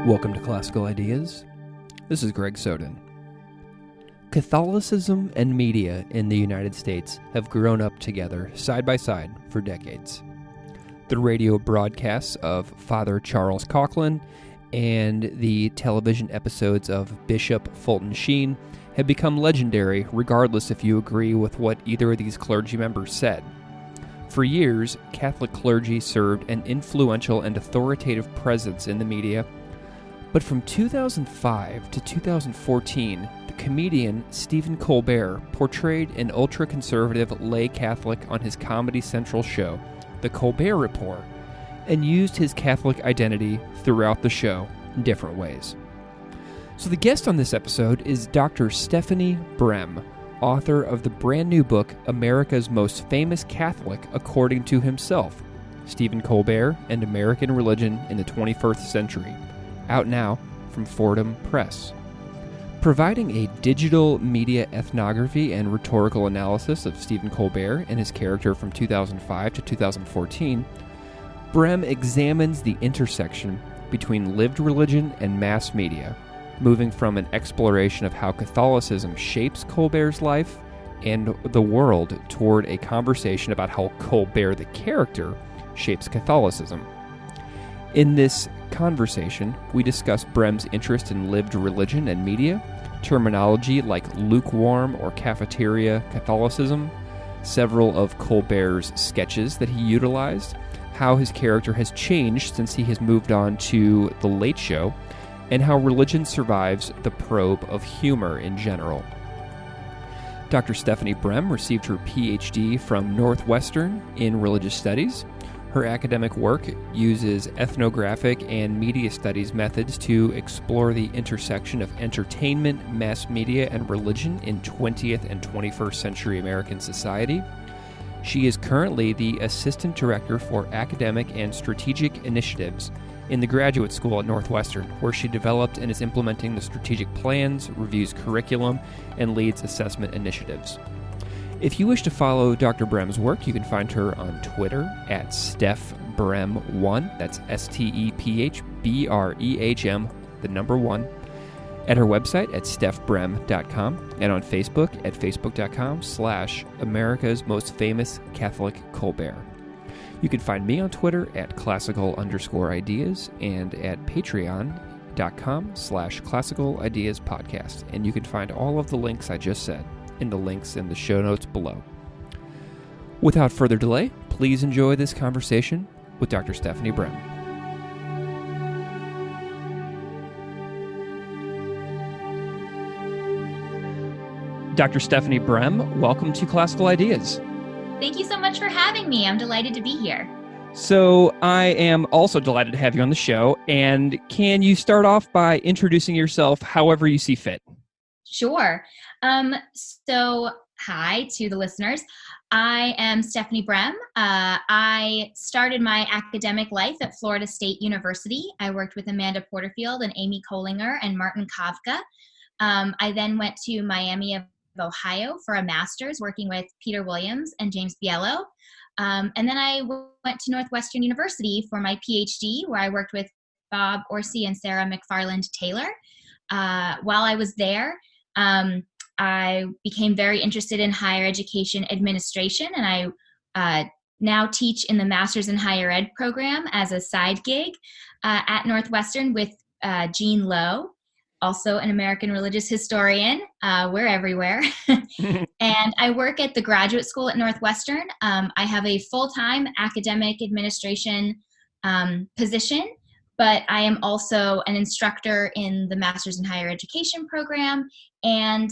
Welcome to Classical Ideas. This is Greg Soden. Catholicism and media in the United States have grown up together side by side for decades. The radio broadcasts of Father Charles Conklin and the television episodes of Bishop Fulton Sheen have become legendary regardless if you agree with what either of these clergy members said. For years, Catholic clergy served an influential and authoritative presence in the media. But from 2005 to 2014, the comedian Stephen Colbert portrayed an ultra-conservative lay Catholic on his Comedy Central show, The Colbert Report, and used his Catholic identity throughout the show in different ways. So the guest on this episode is Dr. Stephanie Brehm, author of the brand new book, America's Most Famous Catholic According to Himself, Stephen Colbert and American Religion in the 21st Century. Out now from Fordham Press. Providing a digital media ethnography and rhetorical analysis of Stephen Colbert and his character from 2005 to 2014, Brehm examines the intersection between lived religion and mass media, moving from an exploration of how Catholicism shapes Colbert's life and the world toward a conversation about how Colbert the character shapes Catholicism. In this conversation, we discuss Brehm's interest in lived religion and media, terminology like lukewarm or cafeteria Catholicism, several of Colbert's sketches that he utilized, how his character has changed since he has moved on to The Late Show, and how religion survives the probe of humor in general. Dr. Stephanie Brehm received her PhD from Northwestern in religious studies. Her academic work uses ethnographic and media studies methods to explore the intersection of entertainment, mass media, and religion in 20th and 21st century American society. She is currently the Assistant Director for Academic and Strategic Initiatives in the Graduate School at Northwestern, where she developed and is implementing the strategic plans, reviews curriculum, and leads assessment initiatives. If you wish to follow Dr. Brehm's work, you can find her on Twitter at StephBrehm1, that's StephBrehm, the number 1, at her website at stephbrehm.com, and on Facebook at facebook.com/America's Most Famous Catholic Colbert. You can find me on Twitter at classical_ideas and at patreon.com/classical ideas podcast, and you can find all of the links I just said in the links in the show notes below. Without further delay, please enjoy this conversation with Dr. Stephanie Brehm. Dr. Stephanie Brehm, welcome to Classical Ideas. Thank you so much for having me. I'm delighted to be here. So I am also delighted to have you on the show. And can you start off by introducing yourself however you see fit? Sure. So hi to the listeners. I am Stephanie Brehm. I started my academic life at Florida State University. I worked with Amanda Porterfield and Amy Kohlinger and Martin Kavka. I then went to Miami of Ohio for a master's working with Peter Williams and James Biello. And then I went to Northwestern University for my PhD, where I worked with Bob Orsi and Sarah McFarland Taylor. While I was there, I became very interested in higher education administration, and I now teach in the Master's in Higher Ed program as a side gig at Northwestern with Jean Lowe, also an American religious historian. We're everywhere. And I work at the graduate school at Northwestern. I have a full-time academic administration position, but I am also an instructor in the Master's in Higher Education program and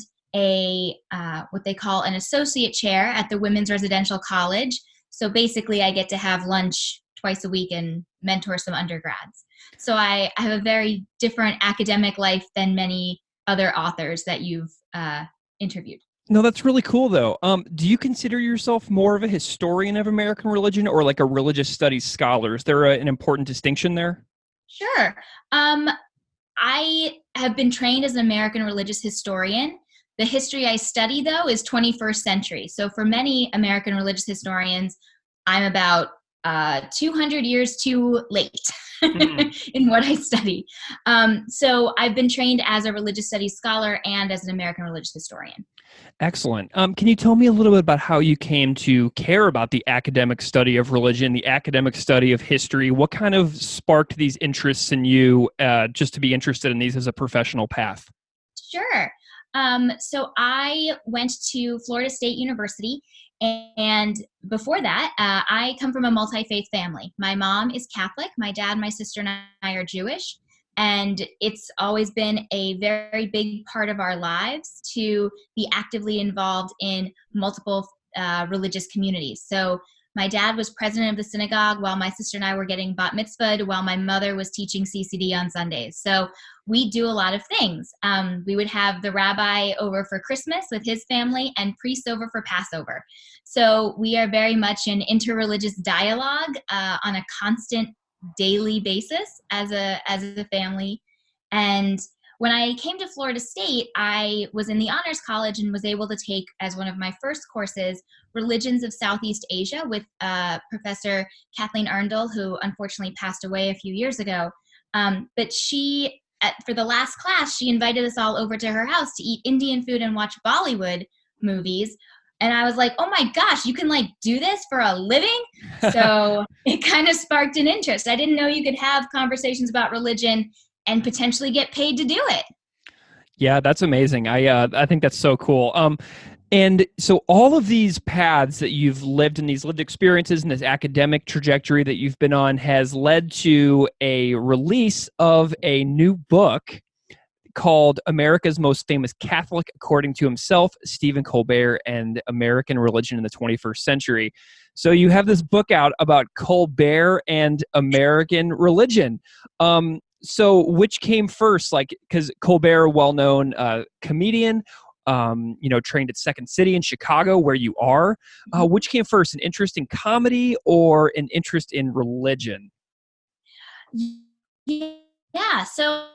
what they call an associate chair at the Women's Residential College. So basically I get to have lunch twice a week and mentor some undergrads. So I have a very different academic life than many other authors that you've interviewed. No, that's really cool, though. Do you consider yourself more of a historian of American religion or like a religious studies scholar? Is there an important distinction there? Sure. I have been trained as an American religious historian. The history I study, though, is 21st century. So for many American religious historians, I'm about 200 years too late. Mhm. in what I study. So I've been trained as a religious studies scholar and as an American religious historian. Excellent. Can you tell me a little bit about how you came to care about the academic study of religion, the academic study of history? What kind of sparked these interests in you just to be interested in these as a professional path? Sure. So I went to Florida State University, and before that, I come from a multi-faith family. My mom is Catholic. My dad, my sister, and I are Jewish. And it's always been a very big part of our lives to be actively involved in multiple religious communities. So my dad was president of the synagogue while my sister and I were getting bat mitzvahed, while my mother was teaching CCD on Sundays. So we do a lot of things. We would have the rabbi over for Christmas with his family and priests over for Passover. So we are very much in interreligious dialogue on a constant daily basis as a family. And when I came to Florida State, I was in the Honors College and was able to take as one of my first courses Religions of Southeast Asia with Professor Kathleen Arndl, who unfortunately passed away a few years ago. But she, for the last class, she invited us all over to her house to eat Indian food and watch Bollywood movies. And I was like, oh my gosh, you can like do this for a living? So it kind of sparked an interest. I didn't know you could have conversations about religion and potentially get paid to do it. Yeah, that's amazing. I think that's so cool. And so all of these paths that you've lived in, these lived experiences and this academic trajectory that you've been on has led to a release of a new book called America's Most Famous Catholic, according to himself, Stephen Colbert and American Religion in the 21st Century. So you have this book out about Colbert and American religion. So which came first? Like, because Colbert, well-known comedian, trained at Second City in Chicago, where you are. Which came first, an interest in comedy or an interest in religion? Yeah, so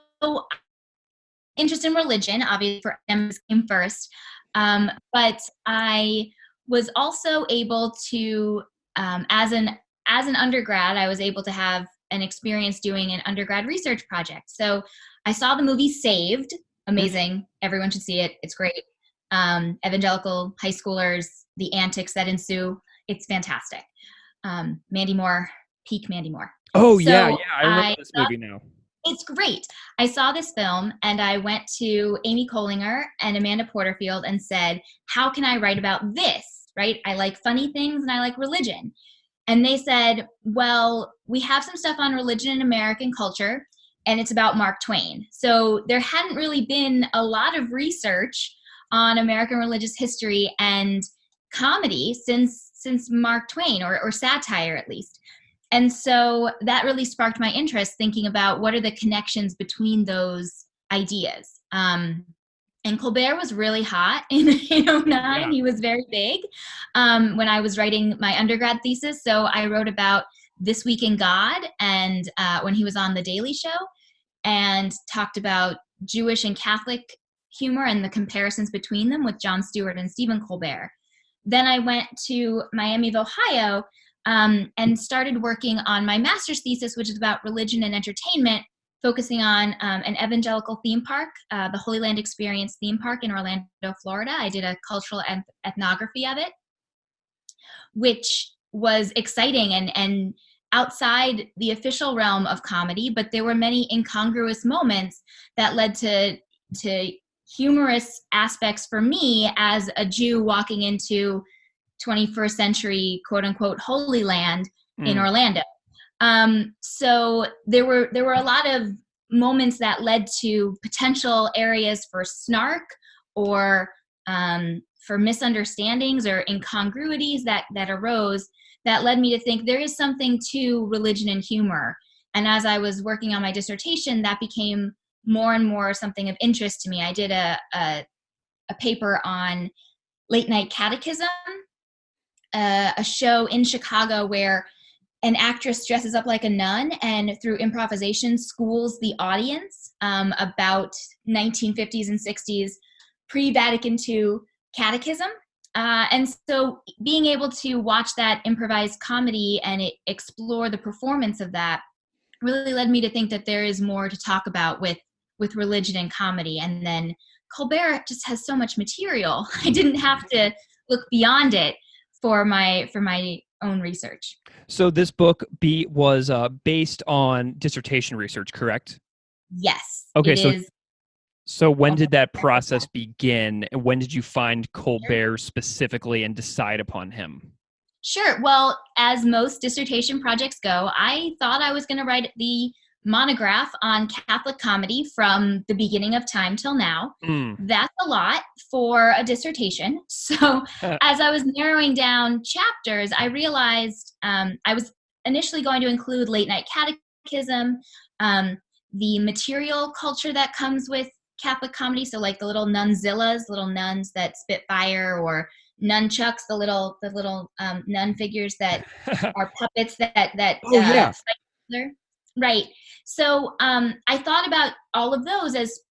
interest in religion, obviously, for him came first. But I was also able to, as an undergrad, I was able to have an experience doing an undergrad research project. So I saw the movie Saved. Amazing. Everyone should see it. It's great. Evangelical high schoolers, the antics that ensue. It's fantastic. Mandy Moore, peak Mandy Moore. Oh, So yeah. I remember this movie now. It's great. I saw this film and I went to Amy Collinger and Amanda Porterfield and said, how can I write about this? Right? I like funny things and I like religion. And they said, well, we have some stuff on religion and American culture, and it's about Mark Twain. So there hadn't really been a lot of research on American religious history and comedy since Mark Twain, or satire at least. And so that really sparked my interest, thinking about what are the connections between those ideas. And Colbert was really hot in 2009. Yeah. He was very big when I was writing my undergrad thesis. So I wrote about This Week in God and when he was on The Daily Show, and talked about Jewish and Catholic humor and the comparisons between them with Jon Stewart and Stephen Colbert. Then I went to Miami of Ohio and started working on my master's thesis, which is about religion and entertainment, focusing on an evangelical theme park, the Holy Land Experience theme park in Orlando, Florida. I did a cultural ethnography of it, which was exciting and outside the official realm of comedy, but there were many incongruous moments that led to humorous aspects for me as a Jew walking into 21st century, quote unquote, Holy Land in Orlando. So there were a lot of moments that led to potential areas for snark or for misunderstandings or incongruities that arose that led me to think there is something to religion and humor. And as I was working on my dissertation, that became more and more something of interest to me. I did a paper on late night catechism, a show in Chicago where an actress dresses up like a nun and through improvisation schools the audience about 1950s and 60s pre-Vatican II catechism. And so being able to watch that improvised comedy and explore the performance of that really led me to think that there is more to talk about with religion and comedy. And then Colbert just has so much material. I didn't have to look beyond it for my own research. So this book was based on dissertation research, correct? Yes, Okay, it is. So when did that process begin? And when did you find Colbert specifically and decide upon him? Sure. Well, as most dissertation projects go, I thought I was going to write the monograph on Catholic comedy from the beginning of time till now. That's a lot for a dissertation. So as I was narrowing down chapters, I realized I was initially going to include late night catechism, the material culture that comes with Catholic comedy. So like the little nunzillas, little nuns that spit fire, or nunchucks, the little nun figures that are puppets that fight each other. Right. So I thought about all of those as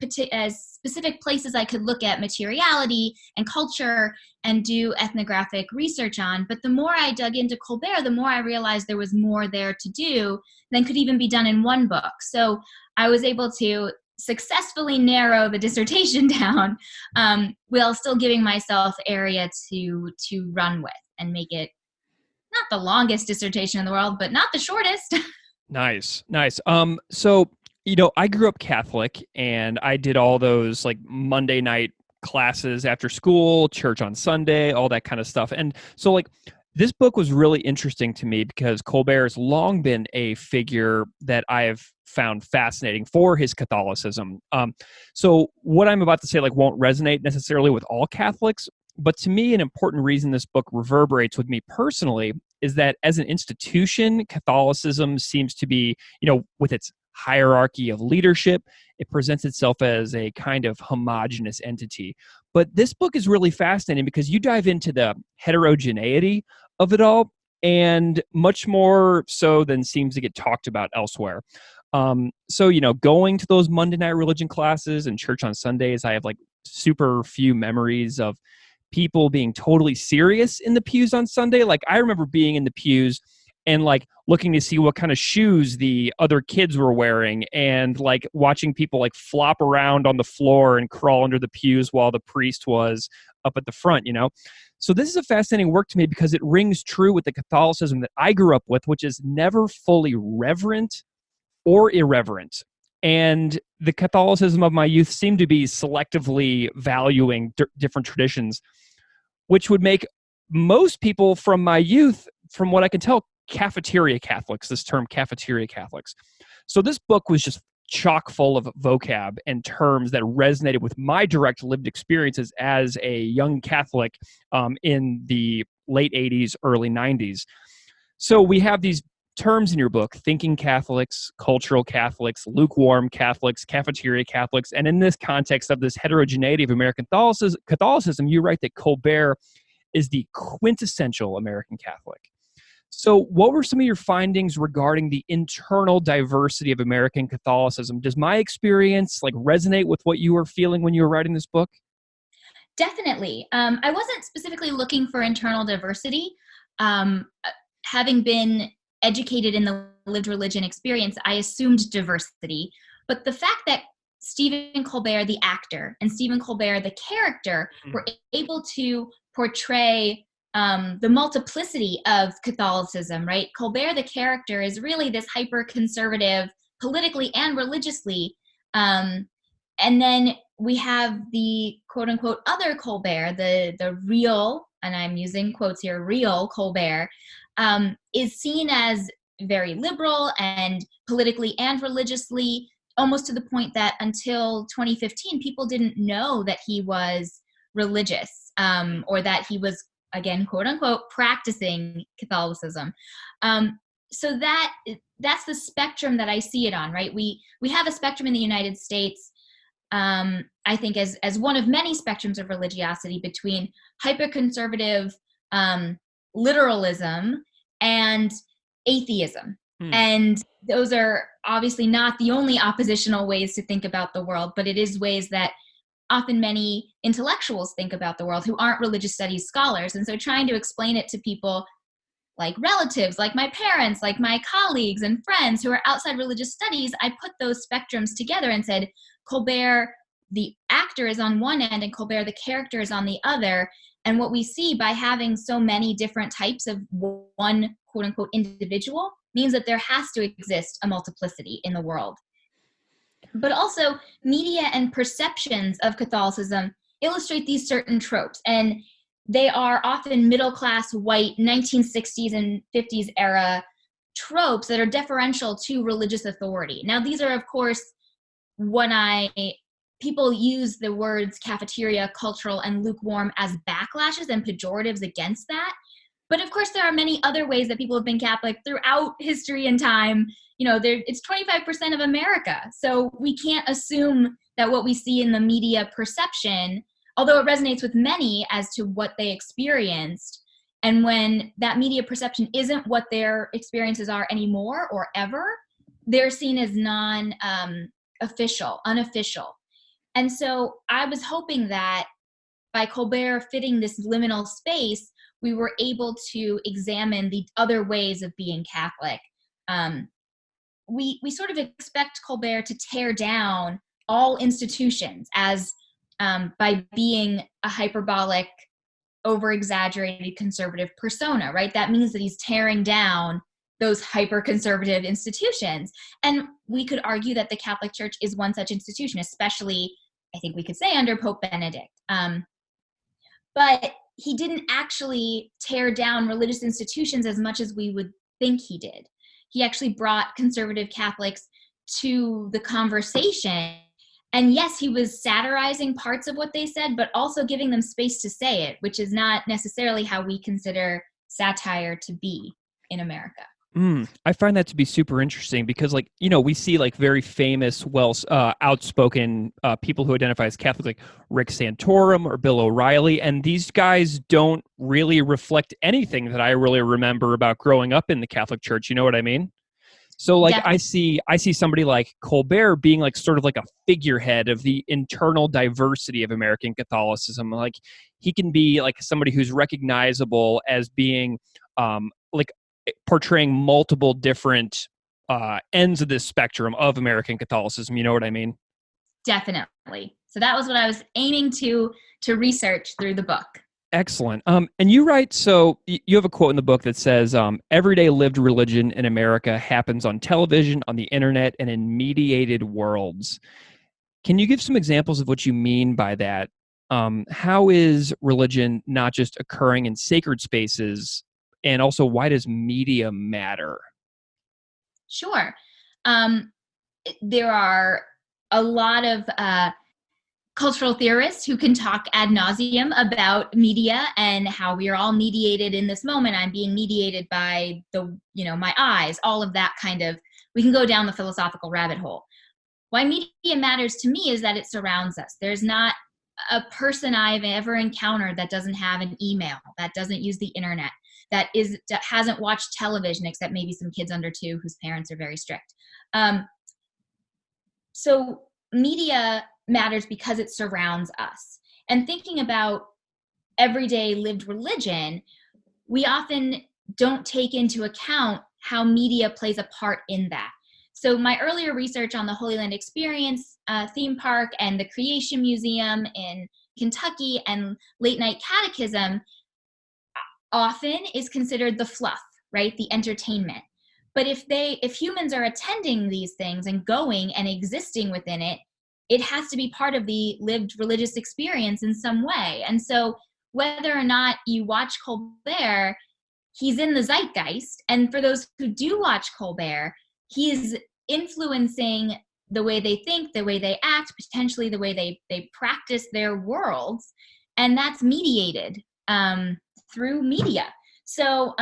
specific places I could look at materiality and culture and do ethnographic research on. But the more I dug into Colbert, the more I realized there was more there to do than could even be done in one book. So I was able to successfully narrow the dissertation down while still giving myself area to run with and make it not the longest dissertation in the world, but not the shortest. Nice. So, I grew up Catholic, and I did all those like Monday night classes after school, church on Sunday, all that kind of stuff. And so like this book was really interesting to me because Colbert has long been a figure that I have found fascinating for his Catholicism. So what I'm about to say like won't resonate necessarily with all Catholics, but to me, an important reason this book reverberates with me personally is that as an institution, Catholicism seems to be, with its hierarchy of leadership, it presents itself as a kind of homogenous entity. But this book is really fascinating because you dive into the heterogeneity of it all, and much more so than seems to get talked about elsewhere. So, going to those Monday night religion classes and church on Sundays, I have like super few memories of people being totally serious in the pews on Sunday. Like I remember being in the pews and like looking to see what kind of shoes the other kids were wearing, and like watching people like flop around on the floor and crawl under the pews while the priest was up at the front, So this is a fascinating work to me because it rings true with the Catholicism that I grew up with, which is never fully reverent or irreverent. And the Catholicism of my youth seemed to be selectively valuing different traditions, which would make most people from my youth, from what I can tell, cafeteria Catholics, this term cafeteria Catholics. So this book was just chock full of vocab and terms that resonated with my direct lived experiences as a young Catholic in the late 80s, early 90s. So we have these terms in your book: thinking Catholics, cultural Catholics, lukewarm Catholics, cafeteria Catholics. And in this context of this heterogeneity of American Catholicism, you write that Colbert is the quintessential American Catholic. So what were some of your findings regarding the internal diversity of American Catholicism? Does my experience like resonate with what you were feeling when you were writing this book? Definitely. I wasn't specifically looking for internal diversity. Having been educated in the lived religion experience, I assumed diversity. But the fact that Stephen Colbert, the actor, and Stephen Colbert, the character, were able to portray the multiplicity of Catholicism, right? Colbert, the character, is really this hyper-conservative, politically and religiously. And then we have the quote-unquote other Colbert, the real, and I'm using quotes here, real Colbert, is seen as very liberal and politically and religiously, almost to the point that until 2015, people didn't know that he was religious or that he was, again, quote unquote, practicing Catholicism. So that's the spectrum that I see it on, right? We have a spectrum in the United States, I think, as one of many spectrums of religiosity between hyper-conservative literalism and atheism. And those are obviously not the only oppositional ways to think about the world, but it is ways that often many intellectuals think about the world who aren't religious studies scholars. And so trying to explain it to people like relatives, like my parents, like my colleagues and friends who are outside religious studies, I put those spectrums together and said, Colbert, the actor, is on one end and Colbert, the character, is on the other. And what we see by having so many different types of one quote unquote individual means that there has to exist a multiplicity in the world. But also media and perceptions of Catholicism illustrate these certain tropes. And they are often middle-class, white, 1960s and 50s era tropes that are deferential to religious authority. Now, these are, of course, people use the words cafeteria, cultural, and lukewarm as backlashes and pejoratives against that. But of course, there are many other ways that people have been Catholic throughout history and time. It's 25% of America. So we can't assume that what we see in the media perception, although it resonates with many as to what they experienced, and when that media perception isn't what their experiences are anymore or ever, they're seen as unofficial. And so I was hoping that by Colbert fitting this liminal space, we were able to examine the other ways of being Catholic. We sort of expect Colbert to tear down all institutions as by being a hyperbolic, over-exaggerated conservative persona, right? That means that he's tearing down those hyper-conservative institutions. And we could argue that the Catholic Church is one such institution, especially, I think we could say, under Pope Benedict. But he didn't actually tear down religious institutions as much as we would think he did. He actually brought conservative Catholics to the conversation. And yes, he was satirizing parts of what they said, but also giving them space to say it, which is not necessarily how we consider satire to be in America. I find that to be super interesting because, we see very famous, outspoken people who identify as Catholic, like Rick Santorum or Bill O'Reilly, and these guys don't really reflect anything that I really remember about growing up in the Catholic Church. You know what I mean? So, definitely. I see somebody like Colbert being sort of like a figurehead of the internal diversity of American Catholicism. Like, he can be somebody who's recognizable as being portraying multiple different ends of this spectrum of American Catholicism. You know what I mean? Definitely. So that was what I was aiming to research through the book. Excellent. And you write, so you have a quote in the book that says, everyday lived religion in America happens on television, on the internet, and in mediated worlds. Can you give some examples of what you mean by that? How is religion not just occurring in sacred spaces, and also why does media matter? Sure. There are a lot of cultural theorists who can talk ad nauseum about media and how we are all mediated in this moment. I'm being mediated by my eyes, all of that kind of, we can go down the philosophical rabbit hole. Why media matters to me is that it surrounds us. There's not a person I've ever encountered that doesn't have an email, that doesn't use the internet, that hasn't watched television, except maybe some kids under 2 whose parents are very strict. So media matters because it surrounds us. And thinking about everyday lived religion, we often don't take into account how media plays a part in that. So my earlier research on the Holy Land Experience theme park and the Creation Museum in Kentucky and late night catechism often is considered the fluff, right? The entertainment. But if humans are attending these things and going and existing within it, it has to be part of the lived religious experience in some way. And so whether or not you watch Colbert, he's in the zeitgeist. And for those who do watch Colbert, he's influencing the way they think, the way they act, potentially the way they practice their worlds. And that's mediated through media. So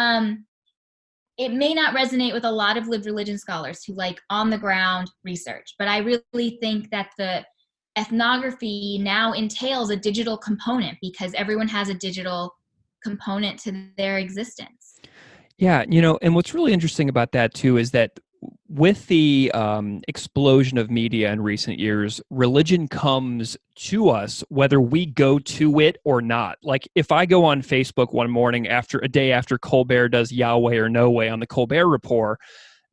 it may not resonate with a lot of lived religion scholars who like on the ground research, but I really think that the ethnography now entails a digital component because everyone has a digital component to their existence. Yeah, and what's really interesting about that too is that with the explosion of media in recent years, religion comes to us whether we go to it or not. Like if I go on Facebook one morning after a day after Colbert does Yahweh or No Way on the Colbert Report,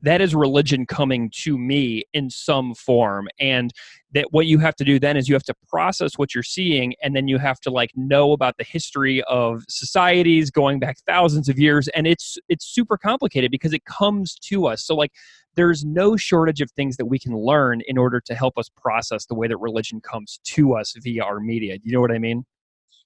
that is religion coming to me in some form. And that what you have to do then is you have to process what you're seeing, and then you have to like know about the history of societies going back thousands of years. And it's super complicated because it comes to us. So like there's no shortage of things that we can learn in order to help us process the way that religion comes to us via our media. You know what I mean?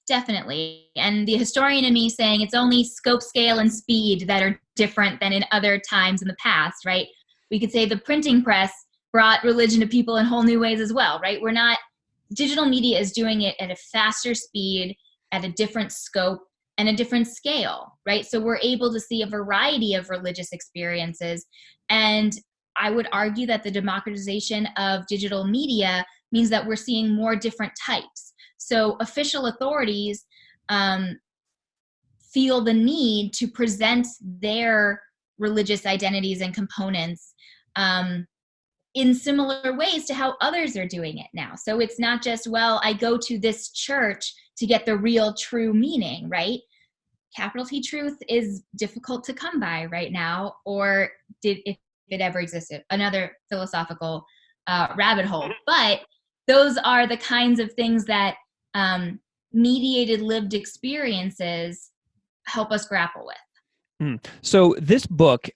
Definitely. And the historian in me saying it's only scope, scale, and speed that are different than in other times in the past, right? We could say the printing press brought religion to people in whole new ways as well, right? Digital media is doing it at a faster speed, at a different scope, and a different scale, right? So we're able to see a variety of religious experiences. And I would argue that the democratization of digital media means that we're seeing more different types. So official authorities feel the need to present their religious identities and components in similar ways to how others are doing it now. So it's not just, well, I go to this church to get the real true meaning, right? Capital T truth is difficult to come by right now, or if it ever existed. Another philosophical rabbit hole. But those are the kinds of things that mediated lived experiences help us grapple with. So this book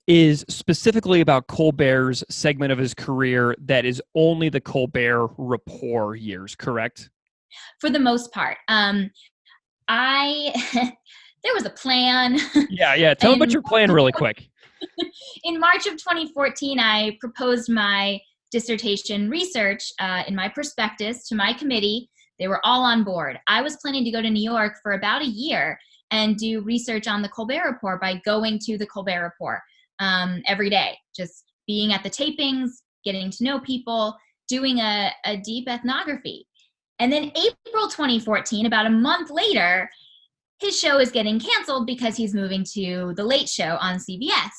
is specifically about Colbert's segment of his career that is only the Colbert Report years, correct? For the most part. There was a plan. Yeah. Tell me about your plan really quick. In March of 2014, I proposed my dissertation research in my prospectus to my committee. They were all on board. I was planning to go to New York for about a year and do research on the Colbert Report by going to the Colbert Report every day, just being at the tapings, getting to know people, doing a deep ethnography. And then April 2014, about a month later, his show is getting canceled because he's moving to The Late Show on CBS.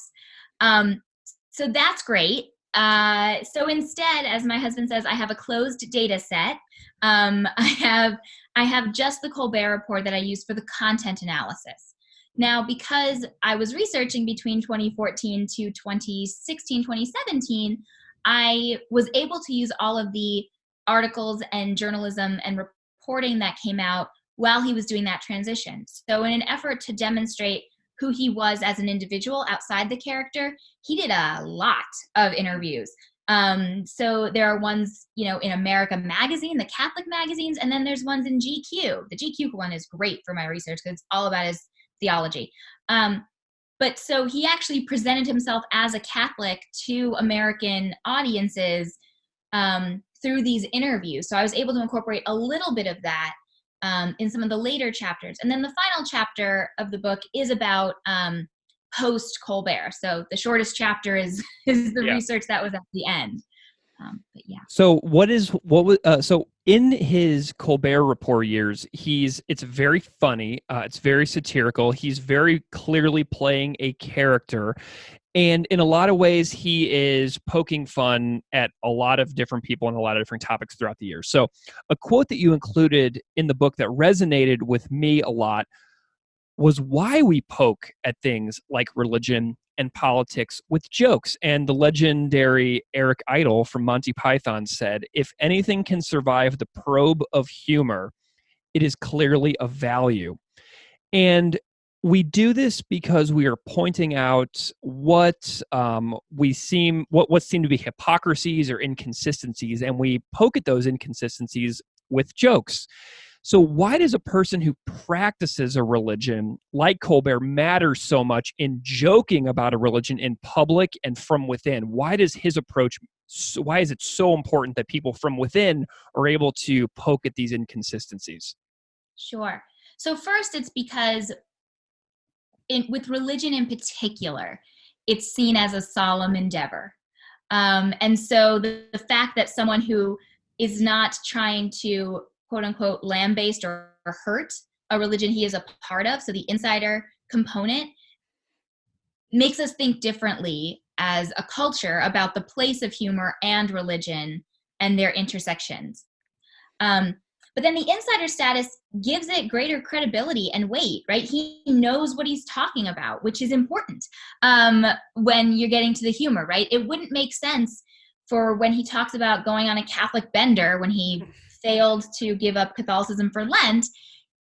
So that's great. So instead, as my husband says, I have a closed data set. I have just the Colbert Report that I use for the content analysis. Now, because I was researching between 2014 to 2016, 2017, I was able to use all of the articles and journalism and reporting that came out while he was doing that transition. So in an effort to demonstrate who he was as an individual outside the character, he did a lot of interviews. So there are ones, in America Magazine, the Catholic magazines, and then there's ones in GQ. The GQ one is great for my research because it's all about his theology. But so he actually presented himself as a Catholic to American audiences through these interviews. So I was able to incorporate a little bit of that in some of the later chapters. And then the final chapter of the book is about post Colbert. So the shortest chapter is the research that was at the end. But yeah. So so in his Colbert Report years, it's very funny. It's very satirical. He's very clearly playing a character. And in a lot of ways, he is poking fun at a lot of different people and a lot of different topics throughout the years. So a quote that you included in the book that resonated with me a lot was why we poke at things like religion and politics with jokes. And the legendary Eric Idle from Monty Python said, if anything can survive the probe of humor, it is clearly of value. And we do this because we are pointing out what seem to be hypocrisies or inconsistencies, and we poke at those inconsistencies with jokes. So why does a person who practices a religion like Colbert matter so much in joking about a religion in public and from within? Why is it so important that people from within are able to poke at these inconsistencies? Sure. So first, it's because with religion in particular, it's seen as a solemn endeavor. And so the fact that someone who is not trying to, quote unquote, lambaste or hurt a religion he is a part of, so the insider component, makes us think differently as a culture about the place of humor and religion and their intersections. But then the insider status gives it greater credibility and weight, right? He knows what he's talking about, which is important when you're getting to the humor, right? It wouldn't make sense for when he talks about going on a Catholic bender when he failed to give up Catholicism for Lent,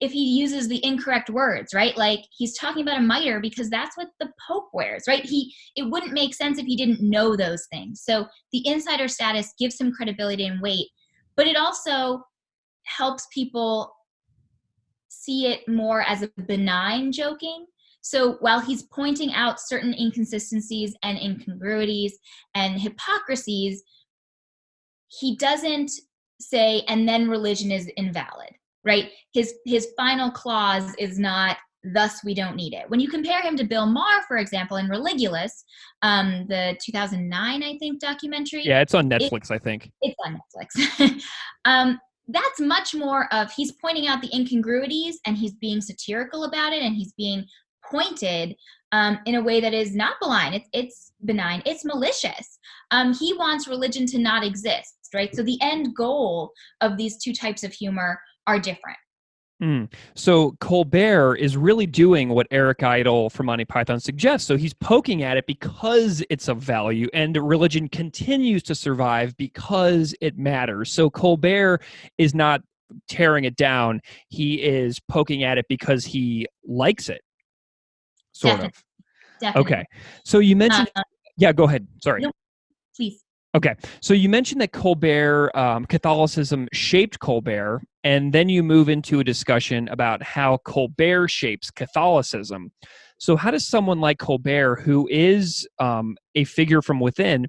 if he uses the incorrect words, right? Like he's talking about a mitre because that's what the Pope wears, right? It wouldn't make sense if he didn't know those things. So the insider status gives him credibility and weight, but it also helps people see it more as a benign joking. So while he's pointing out certain inconsistencies and incongruities and hypocrisies, he doesn't say, and then religion is invalid, right? His final clause is not, thus we don't need it. When you compare him to Bill Maher, for example, in Religulous, the 2009, I think, documentary. Yeah, it's on Netflix, I think. It's on Netflix. That's much more of, he's pointing out the incongruities and he's being satirical about it and he's being pointed in a way that is not benign. It's benign. It's malicious. He wants religion to not exist, right? So the end goal of these two types of humor are different. So Colbert is really doing what Eric Idle from Monty Python suggests. So he's poking at it because it's of value, and religion continues to survive because it matters. So Colbert is not tearing it down. He is poking at it because he likes it, sort of. Definitely. Okay. So you mentioned... yeah, go ahead. Sorry. No, please. Okay, so you mentioned that Colbert, Catholicism shaped Colbert, and then you move into a discussion about how Colbert shapes Catholicism. So how does someone like Colbert, who is a figure from within,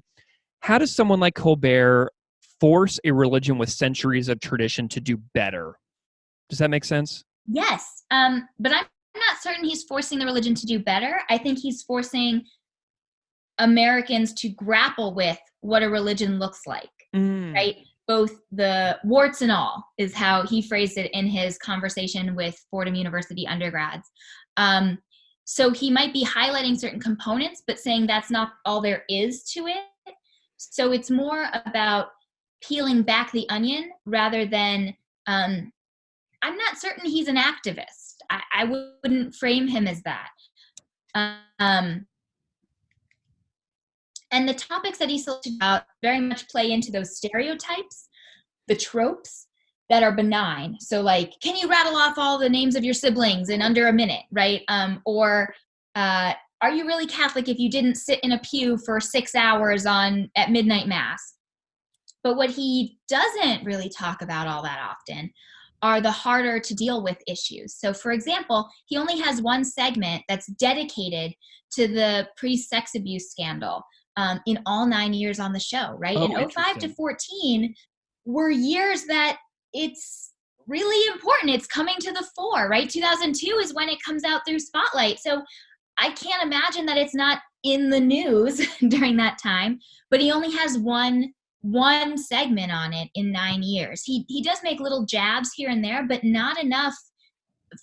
how does someone like Colbert force a religion with centuries of tradition to do better? Does that make sense? Yes, but I'm not certain he's forcing the religion to do better. I think he's forcing Americans to grapple with what a religion looks like, right? Both the warts and all is how he phrased it in his conversation with Fordham University undergrads. So he might be highlighting certain components, but saying that's not all there is to it. So it's more about peeling back the onion rather than, I'm not certain he's an activist. I wouldn't frame him as that. And the topics that he selected about very much play into those stereotypes, the tropes that are benign. So like, can you rattle off all the names of your siblings in under a minute, right? Or are you really Catholic if you didn't sit in a pew for 6 hours at midnight mass? But what he doesn't really talk about all that often are the harder to deal with issues. So for example, he only has one segment that's dedicated to the priest-sex abuse scandal. In all 9 years on the show, right? Oh, and 05 to 14 were years that it's really important. It's coming to the fore, right? 2002 is when it comes out through Spotlight. So I can't imagine that it's not in the news during that time, but he only has one segment on it in 9 years. He does make little jabs here and there, but not enough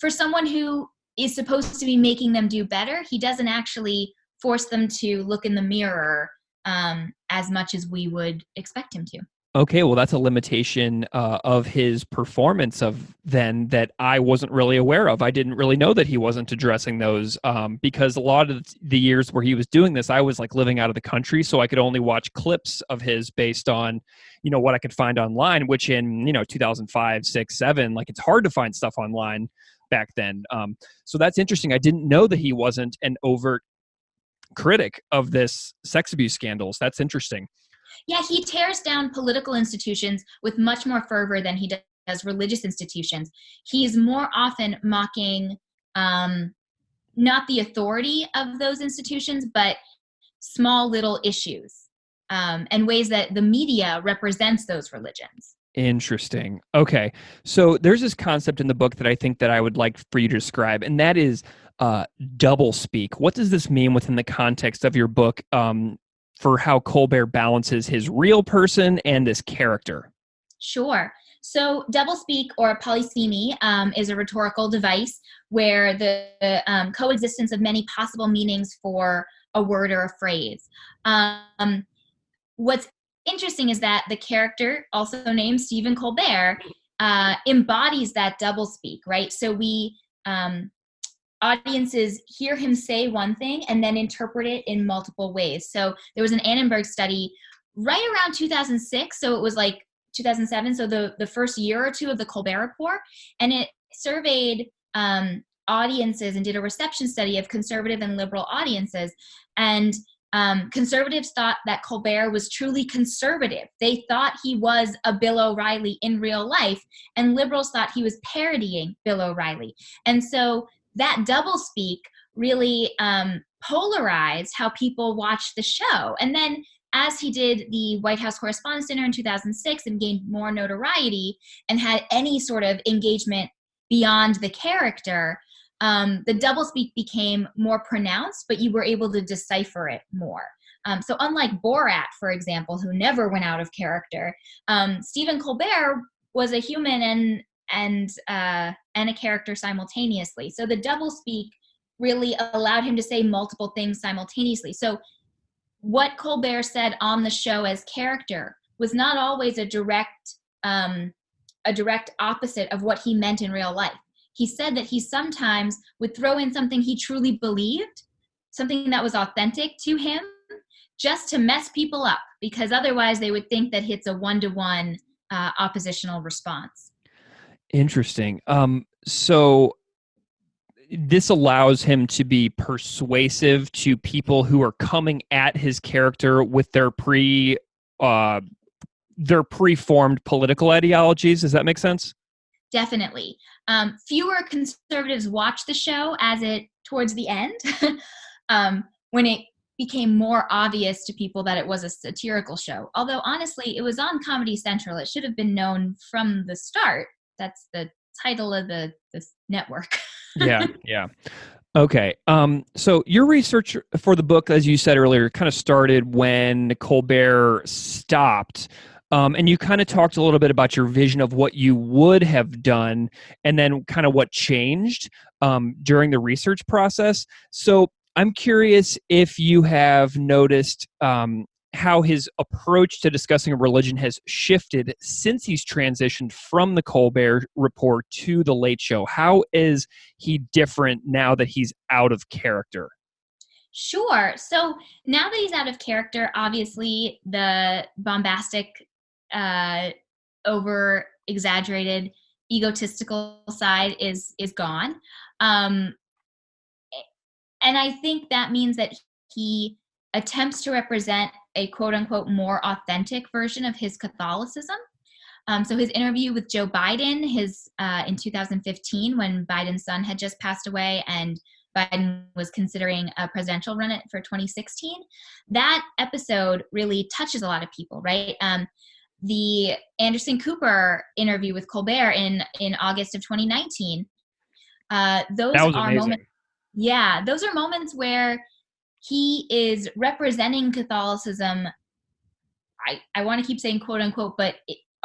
for someone who is supposed to be making them do better. He doesn't actually force them to look in the mirror as much as we would expect him to. Okay, well, that's a limitation of his performance of then that I wasn't really aware of. I didn't really know that he wasn't addressing those because a lot of the years where he was doing this, I was like living out of the country, so I could only watch clips of his based on, what I could find online, which in, 2005, 6, 7, like it's hard to find stuff online back then. So that's interesting. I didn't know that he wasn't an overt critic of this sex abuse scandals. That's interesting. Yeah, he tears down political institutions with much more fervor than he does religious institutions. He's more often mocking not the authority of those institutions, but small little issues and ways that the media represents those religions. Interesting. Okay. So there's this concept in the book that I think that I would like for you to describe, and that is doublespeak. What does this mean within the context of your book for how Colbert balances his real person and this character? Sure. So doublespeak or polysemy is a rhetorical device where the coexistence of many possible meanings for a word or a phrase. What's interesting is that the character, also named Stephen Colbert, embodies that doublespeak, right? So we audiences hear him say one thing and then interpret it in multiple ways. So there was an Annenberg study right around 2006. So it was like 2007. So the first year or two of the Colbert Report, and it surveyed audiences and did a reception study of conservative and liberal audiences. And conservatives thought that Colbert was truly conservative. They thought he was a Bill O'Reilly in real life, and liberals thought he was parodying Bill O'Reilly. And so that doublespeak really polarized how people watched the show. And then as he did the White House Correspondents' Dinner in 2006 and gained more notoriety and had any sort of engagement beyond the character, the doublespeak became more pronounced, but you were able to decipher it more. So unlike Borat, for example, who never went out of character, Stephen Colbert was a human and a character simultaneously. So the doublespeak really allowed him to say multiple things simultaneously. So what Colbert said on the show as character was not always a direct opposite of what he meant in real life. He said that he sometimes would throw in something he truly believed, something that was authentic to him, just to mess people up, because otherwise they would think that it's a one-to-one oppositional response. Interesting. So this allows him to be persuasive to people who are coming at his character with their preformed political ideologies. Does that make sense? Definitely. Fewer conservatives watched the show towards the end, when it became more obvious to people that it was a satirical show. Although honestly, it was on Comedy Central. It should have been known from the start. That's the title of this network. Yeah. Okay. So your research for the book, as you said earlier, kind of started when Colbert stopped. And you kind of talked a little bit about your vision of what you would have done and then kind of what changed during the research process. So I'm curious if you have noticed how his approach to discussing religion has shifted since he's transitioned from the Colbert Report to The Late Show. How is he different now that he's out of character? Sure. So now that he's out of character, obviously the bombastic, over-exaggerated, egotistical side is gone. And I think that means that he attempts to represent a quote-unquote more authentic version of his Catholicism. So his interview with Joe Biden, in 2015, when Biden's son had just passed away and Biden was considering a presidential run for 2016, that episode really touches a lot of people, right? The Anderson Cooper interview with Colbert in August of 2019, those are amazing. moments. Yeah, those are moments where he is representing Catholicism. I want to keep saying quote unquote, but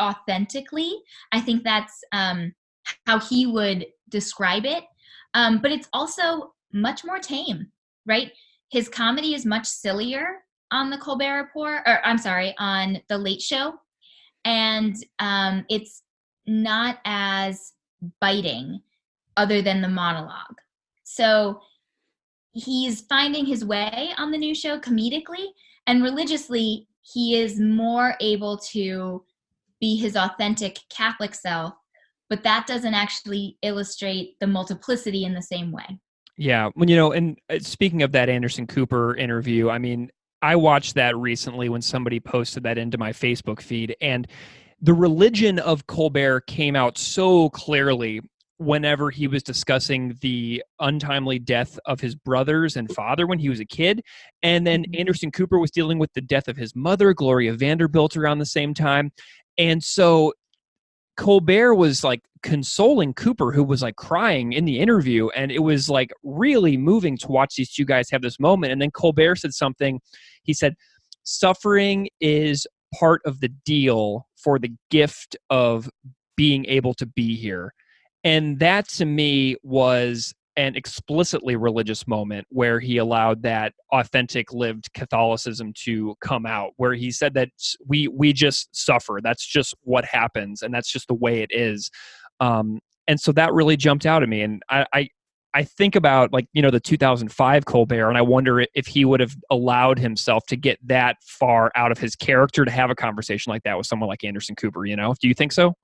authentically. I think that's how he would describe it. But it's also much more tame, right? His comedy is much sillier on the Colbert Report, on The Late Show. And it's not as biting other than the monologue. So he's finding his way on the new show comedically, and religiously he is more able to be his authentic Catholic self, but that doesn't actually illustrate the multiplicity in the same way. Yeah. And speaking of that Anderson Cooper interview, I mean, I watched that recently when somebody posted that into my Facebook feed, and the religion of Colbert came out so clearly whenever he was discussing the untimely death of his brothers and father when he was a kid. And then Anderson Cooper was dealing with the death of his mother, Gloria Vanderbilt, around the same time. And so Colbert was like consoling Cooper, who was like crying in the interview. And it was like really moving to watch these two guys have this moment. And then Colbert said something. He said, "Suffering is part of the deal for the gift of being able to be here." And that to me was an explicitly religious moment where he allowed that authentic lived Catholicism to come out, where he said that we just suffer. That's just what happens, and that's just the way it is. And so that really jumped out at me. And I think about, like, the 2005 Colbert, and I wonder if he would have allowed himself to get that far out of his character to have a conversation like that with someone like Anderson Cooper. Do you think so?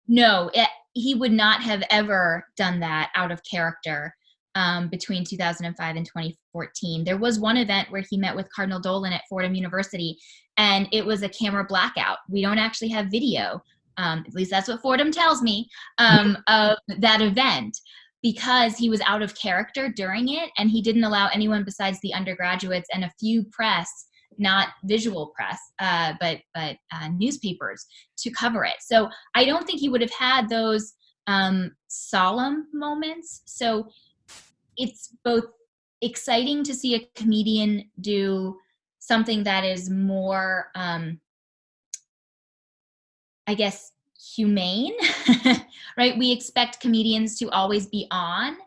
No, he would not have ever done that out of character between 2005 and 2014. There was one event where he met with Cardinal Dolan at Fordham University, and it was a camera blackout. We don't actually have video, at least that's what Fordham tells me, of that event, because he was out of character during it, and he didn't allow anyone besides the undergraduates and a few press, not visual press, but newspapers, to cover it. So I don't think he would have had those solemn moments. So it's both exciting to see a comedian do something that is more, I guess, humane, right? We expect comedians to always be on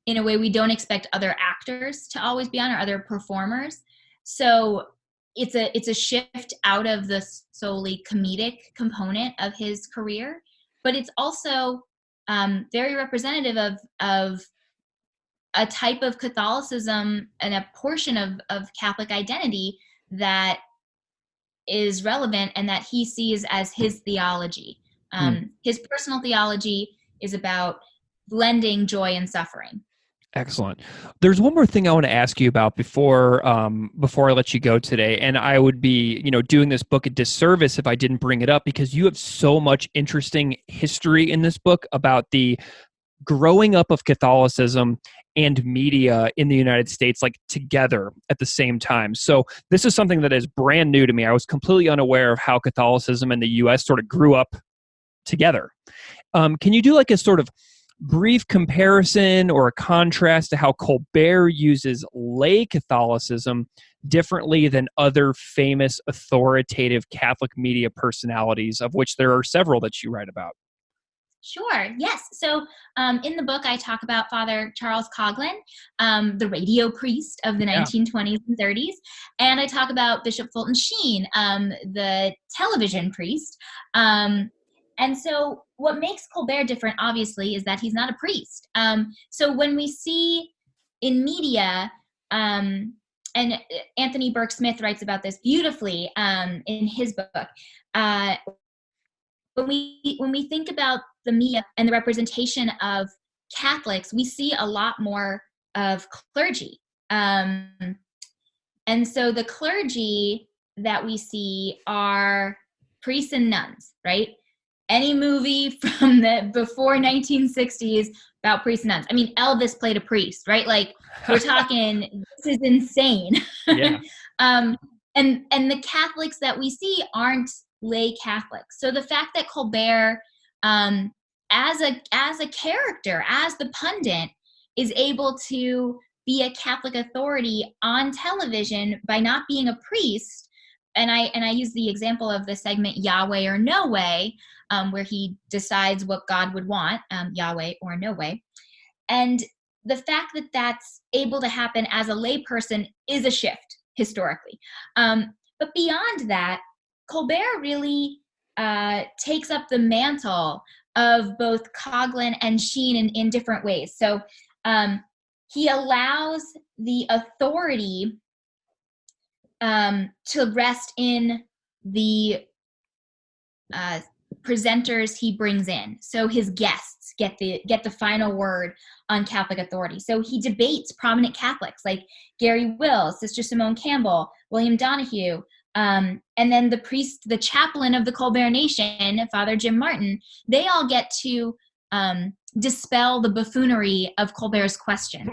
in a way we don't expect other actors to always be on, or other performers. So it's a shift out of the solely comedic component of his career, but it's also very representative of a type of Catholicism and a portion of Catholic identity that is relevant and that he sees as his theology. His personal theology is about blending joy and suffering. Excellent. There's one more thing I want to ask you about before I let you go today, and I would be, doing this book a disservice if I didn't bring it up, because you have so much interesting history in this book about the growing up of Catholicism and media in the United States, like, together at the same time. So this is something that is brand new to me. I was completely unaware of how Catholicism in the U.S. sort of grew up together. Can you do like a sort of brief comparison or a contrast to how Colbert uses lay Catholicism differently than other famous authoritative Catholic media personalities, of which there are several that you write about? Sure. Yes. So in the book, I talk about Father Charles Coughlin, the radio priest of the 1920s and 30s. And I talk about Bishop Fulton Sheen, the television priest. And so what makes Colbert different, obviously, is that he's not a priest. So when we see in media, and Anthony Burke Smith writes about this beautifully in his book, when we think about the media and the representation of Catholics, we see a lot more of clergy. And so the clergy that we see are priests and nuns, right? Any movie from the before 1960s about priests and nuns. I mean, Elvis played a priest, right? Like, we're talking, this is insane. Yeah. And the Catholics that we see aren't lay Catholics. So the fact that Colbert, as a character, as the pundit, is able to be a Catholic authority on television by not being a priest, and I use the example of the segment Yahweh or No Way, where he decides what God would want, Yahweh or no way. And the fact that that's able to happen as a layperson is a shift historically. But beyond that, Colbert really takes up the mantle of both Coughlin and Sheen in different ways. So he allows the authority to rest in the presenters he brings in. So his guests get the final word on Catholic authority. So he debates prominent Catholics like Gary Wills, Sister Simone Campbell, William Donahue, and then the chaplain of the Colbert Nation, Father Jim Martin. They all get to dispel the buffoonery of Colbert's questions.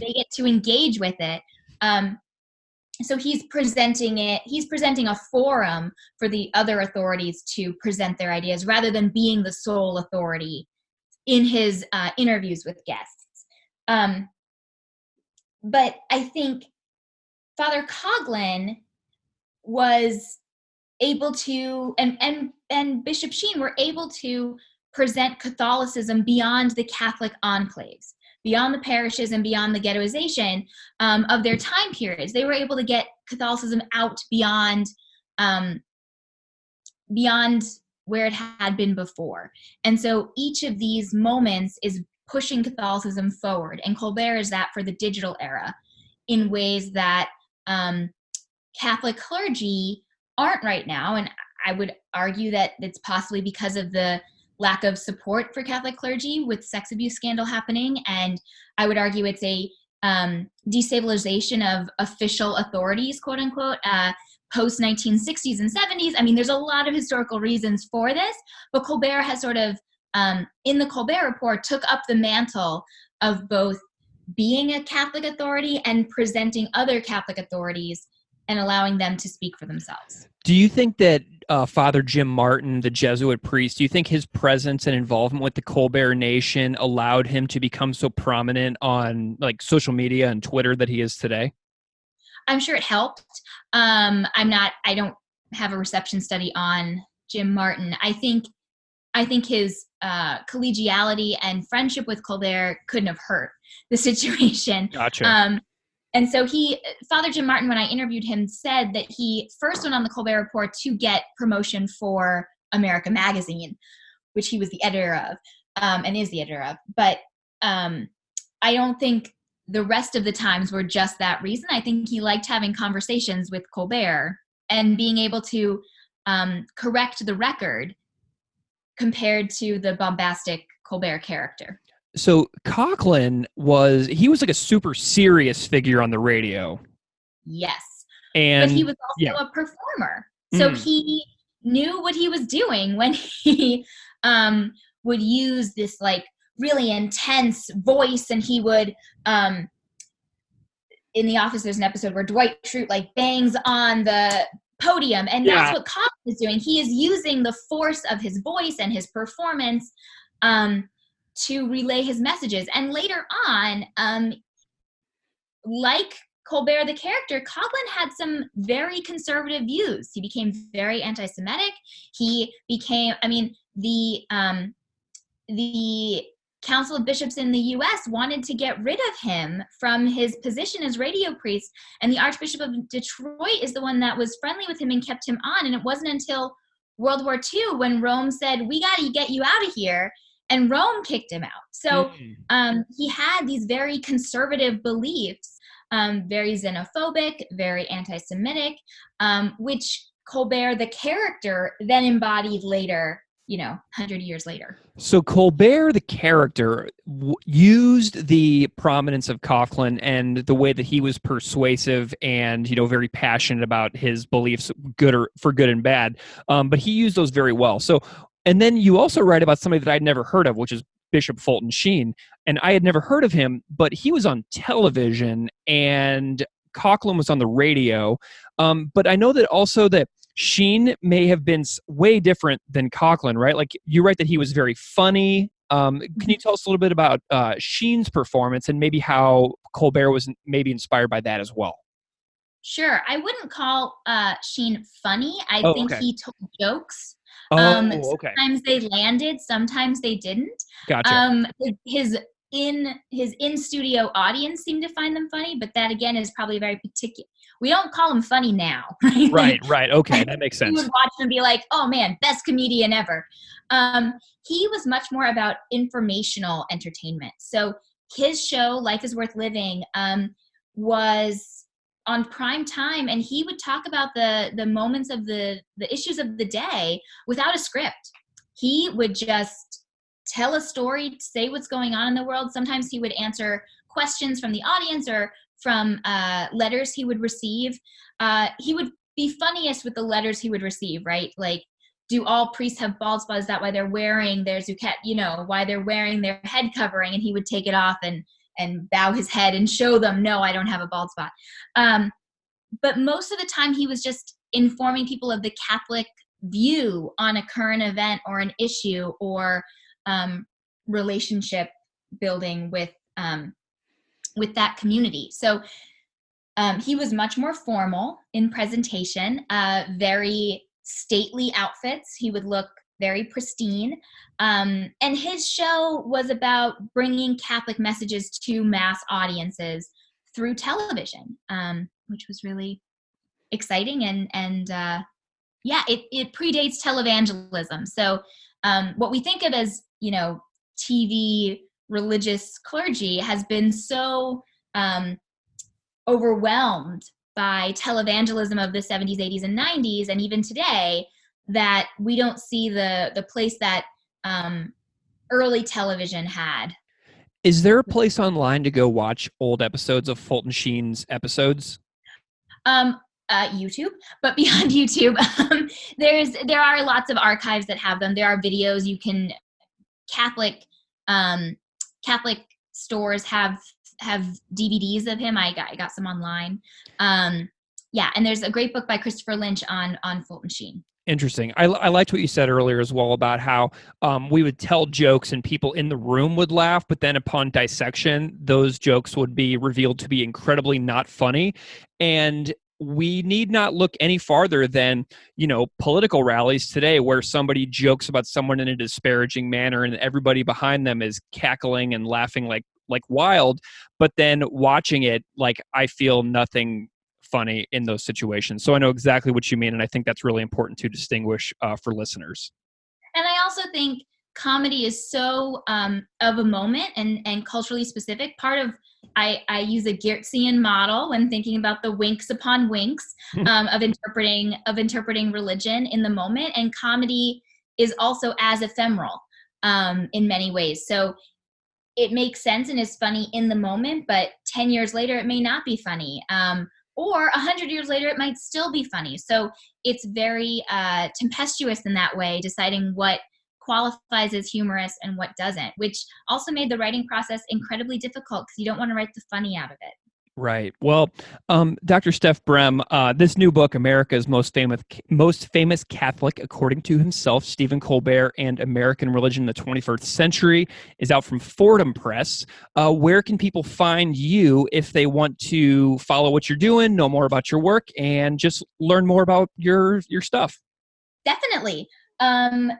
They get to engage with it. So he's presenting a forum for the other authorities to present their ideas rather than being the sole authority in his interviews with guests. But I think Father Coughlin was able to, and Bishop Sheen were able to present Catholicism beyond the Catholic enclaves. beyond the parishes and beyond the ghettoization of their time periods. They were able to get Catholicism out beyond where it had been before. And so each of these moments is pushing Catholicism forward. And Colbert is that for the digital era in ways that Catholic clergy aren't right now. And I would argue that it's possibly because of the lack of support for Catholic clergy with sex abuse scandal happening. And I would argue it's a destabilization of official authorities, quote unquote, post 1960s and 70s. I mean, there's a lot of historical reasons for this, but Colbert has sort of, in the Colbert Report, took up the mantle of both being a Catholic authority and presenting other Catholic authorities and allowing them to speak for themselves. Do you think that Father Jim Martin, the Jesuit priest, do you think his presence and involvement with the Colbert Nation allowed him to become so prominent on like social media and Twitter that he is today? I'm sure it helped. I don't have a reception study on Jim Martin. I think his collegiality and friendship with Colbert couldn't have hurt the situation. Gotcha. And so Father Jim Martin, when I interviewed him, said that he first went on the Colbert Report to get promotion for America Magazine, which he was the editor of, and is the editor of. But I don't think the rest of the times were just that reason. I think he liked having conversations with Colbert and being able to correct the record compared to the bombastic Colbert character. So Conklin was like a super serious figure on the radio. Yes. And but he was also a performer. So he knew what he was doing when he would use this like really intense voice, and he would in The Office there's an episode where Dwight Schrute like bangs on the podium, and that's what Conklin is doing. He is using the force of his voice and his performance to relay his messages. And later on, like Colbert the character, Conklin had some very conservative views. He became very anti-Semitic. He became, the Council of Bishops in the U.S. wanted to get rid of him from his position as radio priest, and the Archbishop of Detroit is the one that was friendly with him and kept him on. And it wasn't until World War II when Rome said, "We got to get you out of here," and Rome kicked him out. So he had these very conservative beliefs, very xenophobic, very anti-Semitic, which Colbert, the character, then embodied later, 100 years later. So Colbert, the character, used the prominence of Conklin and the way that he was persuasive and, very passionate about his beliefs, for good and bad. But he used those very well. So, and then you also write about somebody that I'd never heard of, which is Bishop Fulton Sheen. And I had never heard of him, but he was on television and Conklin was on the radio. But I know that also that Sheen may have been way different than Conklin, right? Like you write that he was very funny. Can you tell us a little bit about Sheen's performance and maybe how Colbert was maybe inspired by that as well? Sure. I wouldn't call Sheen funny. I think he told jokes. Sometimes they landed, sometimes they didn't. Gotcha. His in-studio audience seemed to find them funny, but that again is probably very particular. We don't call him funny now, right? Right. Okay, that makes sense. You would watch him and be like, "Oh man, best comedian ever." He was much more about informational entertainment. So his show, Life is Worth Living, was on prime time, and he would talk about the moments of the issues of the day without a script. He would just tell a story, say what's going on in the world. Sometimes he would answer questions from the audience or from letters he would receive. He would be funniest with the letters he would receive, right? Like, do all priests have bald spots? Is that why they're wearing their zuchet, why they're wearing their head covering? And he would take it off and bow his head and show them, no, I don't have a bald spot. But most of the time he was just informing people of the Catholic view on a current event or an issue or relationship building with that community. So he was much more formal in presentation, very stately outfits. He would look very pristine. And his show was about bringing Catholic messages to mass audiences through television, which was really exciting. And it predates televangelism. So what we think of as, TV religious clergy has been so overwhelmed by televangelism of the 70s, 80s, and 90s, and even today, that we don't see the place that early television had. Is there a place online to go watch old episodes of Fulton Sheen's episodes? YouTube, but beyond YouTube, there are lots of archives that have them. There are videos. You can Catholic stores have DVDs of him. I got some online. And there's a great book by Christopher Lynch on Fulton Sheen. Interesting. I liked what you said earlier as well about how we would tell jokes and people in the room would laugh, but then upon dissection, those jokes would be revealed to be incredibly not funny. And we need not look any farther than, political rallies today where somebody jokes about someone in a disparaging manner and everybody behind them is cackling and laughing like wild. But then watching it, I feel nothing funny in those situations. So I know exactly what you mean. And I think that's really important to distinguish for listeners. And I also think comedy is so of a moment and culturally specific. Part of, I use a Geertzian model when thinking about the winks upon winks of interpreting religion in the moment. And comedy is also as ephemeral in many ways. So it makes sense and is funny in the moment, but 10 years later, it may not be funny. Or 100 years later, it might still be funny. So it's very tempestuous in that way, deciding what qualifies as humorous and what doesn't, which also made the writing process incredibly difficult because you don't want to write the funny out of it. Right. Well, Dr. Steph Brehm, this new book, America's Most Famous Catholic, according to himself, Stephen Colbert and American Religion in the 21st Century, is out from Fordham Press. Where can people find you if they want to follow what you're doing, know more about your work, and just learn more about your stuff? Definitely.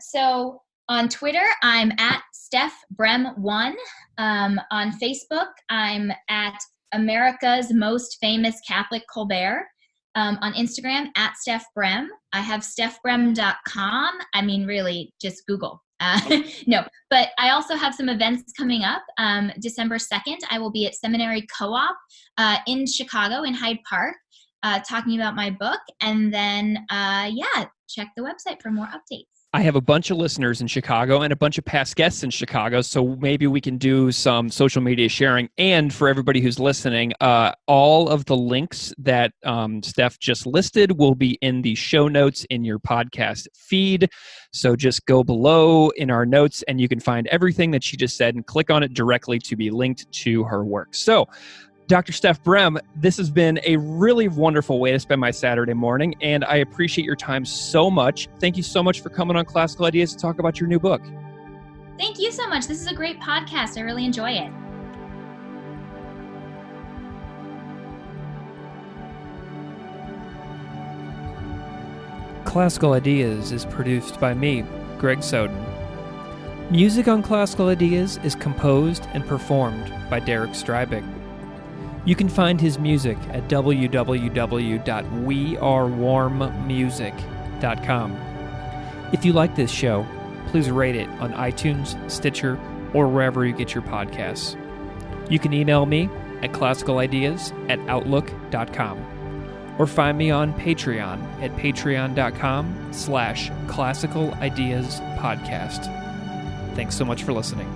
So on Twitter, I'm at Steph Brehm1. On Facebook, I'm at America's Most Famous Catholic Colbert. On Instagram, at Steph Brehm. I have stephbrehm.com. I mean, really, just Google. No, but I also have some events coming up. December 2nd, I will be at Seminary Co-op in Chicago in Hyde Park talking about my book. And then, check the website for more updates. I have a bunch of listeners in Chicago and a bunch of past guests in Chicago, so maybe we can do some social media sharing. And for everybody who's listening, all of the links that Steph just listed will be in the show notes in your podcast feed. So just go below in our notes and you can find everything that she just said and click on it directly to be linked to her work. So, Dr. Steph Brehm, this has been a really wonderful way to spend my Saturday morning, and I appreciate your time so much. Thank you so much for coming on Classical Ideas to talk about your new book. Thank you so much. This is a great podcast. I really enjoy it. Classical Ideas is produced by me, Greg Soden. Music on Classical Ideas is composed and performed by Derek Strybeck. You can find his music at www.wearewarmmusic.com. If you like this show, please rate it on iTunes, Stitcher, or wherever you get your podcasts. You can email me at classicalideas@outlook.com or find me on Patreon at patreon.com/classicalideaspodcast. Thanks so much for listening.